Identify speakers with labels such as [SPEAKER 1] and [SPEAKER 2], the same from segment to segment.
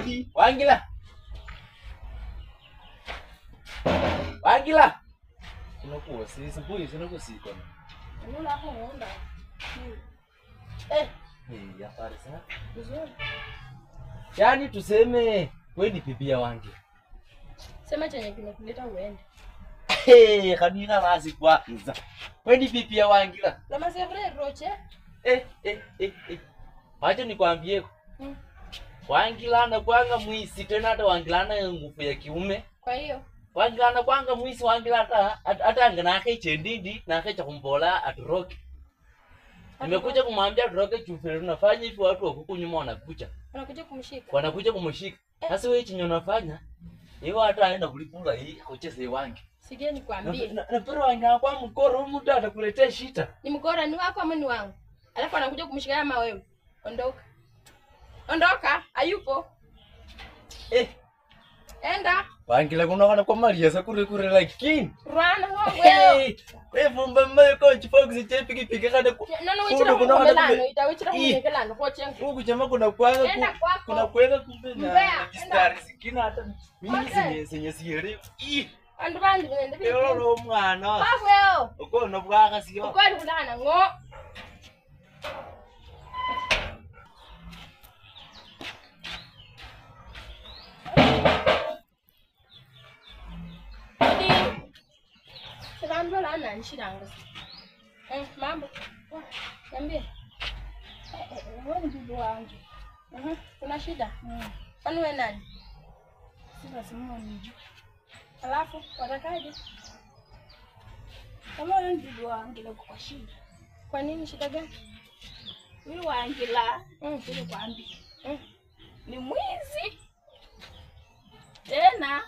[SPEAKER 1] Odi, Wangila. Wangila. Unakuwa sisi boy, sinakusiko.
[SPEAKER 2] Nuna hapo muunda.
[SPEAKER 1] Ya farisa. Vizuri. Yaani tuseme wewe ni bibi ya Wangila.
[SPEAKER 2] Sema chenye kimekuleta uende.
[SPEAKER 1] Kanina razi kwanza. Wewe ni bibi ya Wangila.
[SPEAKER 2] Lama sevre roche.
[SPEAKER 1] Acha nikwambie. Wangila anakuanga mwisi tena hata Wangila ana nguvu ya kiume.
[SPEAKER 2] Kwa hiyo
[SPEAKER 1] Wangila anakuanga mwisi Wangila hata angana yake chendidi na yake cha kumbola atoroke. Nimekuja kumwambia atoroke chufere unafanya hivi watu huku nyuma wanakuja.
[SPEAKER 2] wanakuja kumshika.
[SPEAKER 1] Wanakuja kumshika. Sasa wewe chenye unafanya hiyo hata aenda kulipula hii kucheze Wangi.
[SPEAKER 2] Sikia nikwambie.
[SPEAKER 1] Na pero Wangila kwa mkoro mtu atakuletea shida.
[SPEAKER 2] Ni mkora ni wako ama ni wangu? Alafu anakuja kumshika kama wewe. Ondoka. Ondoka, hayupo. Enda.
[SPEAKER 1] Wangila kuna kwa Maria sakure lakini.
[SPEAKER 2] Rwana wewe.
[SPEAKER 1] Wewe vumba mbayo kwa chifox chepi kipika kana.
[SPEAKER 2] Nano wichira kumelano, itawichira kumelano kwa chengu.
[SPEAKER 1] Huku jamaa kuna kwanga kuna kwenda kumbe na stari sikina hata mimi senye sielewi.
[SPEAKER 2] Andu bandi nende bibi.
[SPEAKER 1] Yo mwana.
[SPEAKER 2] Wewe.
[SPEAKER 1] Uko no bwaga sio.
[SPEAKER 2] Uko ali kulana ngo. Mambo la ananishiranga. Mambo. Niambie. Wewe ni bibi wangu. Kuna shida? Kwani wewe nani? Sasa simu ni. Alafu watakaje?
[SPEAKER 3] Kama wewe ni bibi wangu ile kwa shida.
[SPEAKER 2] Kwa nini shida gani?
[SPEAKER 3] Huyu Wangila, ile kwambi. Ni mwizi. Tena,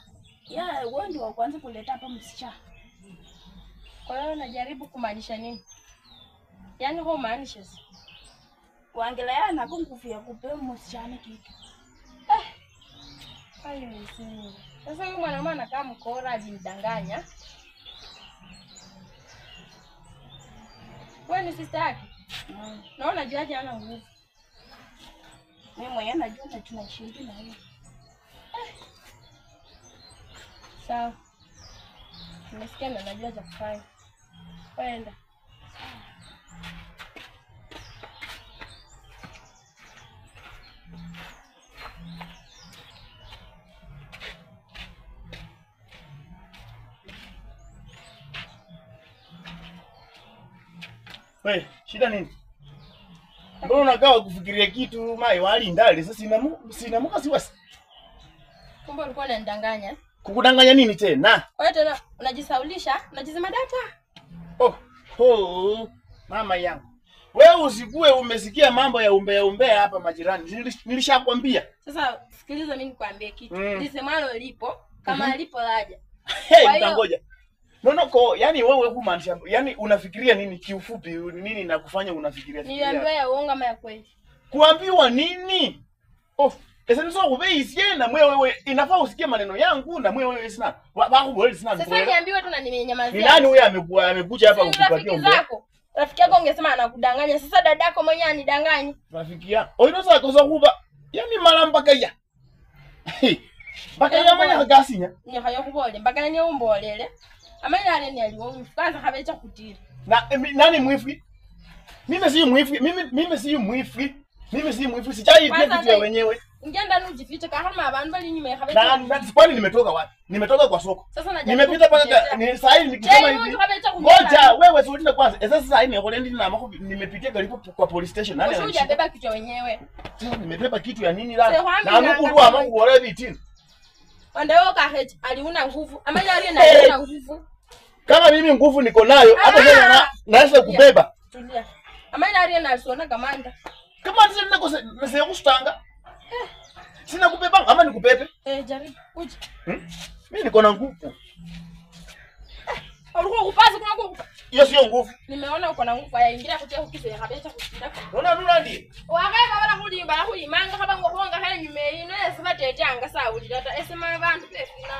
[SPEAKER 3] wewe ndio wa kwanza kuleta hapa msichana.
[SPEAKER 2] Kwa hiyo unajaribu kumaanisha nini? Yaani ho maanisha si.
[SPEAKER 3] Wangila yana nguvu ya kupewa msichana kitu.
[SPEAKER 2] Hayo ni siri. Sasa huyu mwanaume anakaa mkora alimdanganya. Wewe ni sister yake? Naona unajuaje hana nguvu?
[SPEAKER 3] Mimi mwenyewe najua na tunashiriki na yeye.
[SPEAKER 2] Sawa. Nimesikia na najua cha kufanya. Kwenda.
[SPEAKER 4] Wewe, shida nini? Mbona unakaa kufikiria kitu mai wali ndali sasa sinamuka siwasi.
[SPEAKER 2] Kumbe ulikuwa unanidanganya.
[SPEAKER 4] Kukudanganya nini tena?
[SPEAKER 2] Wewe tena unajisaulisha, unajisema data.
[SPEAKER 4] Mama yangu. Wewe usikue umesikia mambo ya umbea hapa majirani. Nilishakwambia.
[SPEAKER 2] Sasa sikiliza mimi nikwambie kitu. Lisemalo lipo kama alipo laja.
[SPEAKER 4] Ngoja. Nonoko, yani wewe humaanisha, yani unafikiria nini kiufupi, nini na kufanya unafikiria?
[SPEAKER 2] Niambiwa ya uongo ama ya kweli?
[SPEAKER 4] Kuambiwa nini? Esa niso kubeisiye na wewe inafaa usikie maneno yangu na wewe sina. Bakubole sina.
[SPEAKER 2] Sasa niambiwa tu na nimenyamazia.
[SPEAKER 4] Ni nani huyu amekuja hapa kukupatia
[SPEAKER 2] umbea? Rafiki yako ungesema anakudanganya. Sasa dadako mwenyewe anidanganya.
[SPEAKER 4] Rafiki yako. Oino sasa koza kuba. Yani mala mpaka ya. Mpaka ya manya kagasinya.
[SPEAKER 2] Ni hayo kubole mpaka ni umbolele. Amanya ale ni aliwo kwanza kabecha kutira.
[SPEAKER 4] Na nani mwifi? Mimi si mwifi. Mimi si mwifi. Mimi si mwifi. Sijai pia kitu ya wenyewe.
[SPEAKER 2] Ungeenda nujifiche kama abantu bali nyuma ya kabecha.
[SPEAKER 4] Na kwani nimetoka wapi? Nimetoka kwa soko.
[SPEAKER 2] Sasa
[SPEAKER 4] nimepita paka ni saa hii nikisema hivi. Ngoja wewe sio kwanza. Sasa sasa hii nikolendi na mako nimepitia karibu kwa police station. Nani
[SPEAKER 2] anashika? Unabeba kitu wenyewe.
[SPEAKER 4] Nimebeba kitu ya nini la? Na nuku ama kuore vitini.
[SPEAKER 2] Wandao kahet aliuna nguvu. Amanya ali na nguvu.
[SPEAKER 4] Kama mimi nguvu niko nayo hata tena naweza kubeba.
[SPEAKER 2] Tulia. Amanya ali na sona kamanda.
[SPEAKER 4] Kama sina kustanga. Sina kubeba ama nikupepe?
[SPEAKER 2] Jaribu. Uje.
[SPEAKER 4] Mimi niko na nguvu.
[SPEAKER 2] Ulikuwa kupaza kuna nguvu.
[SPEAKER 4] Hiyo sio nguvu.
[SPEAKER 2] Nimeona uko na nguvu ya ingia kutia hukizo ya kabecha kushinda.
[SPEAKER 4] Unaona ndi?
[SPEAKER 2] Wakaeka wala kuli bala kuli manga kaba ngo honga haya nyume ino esema tetanga sawa ulilata esema abantu pefina.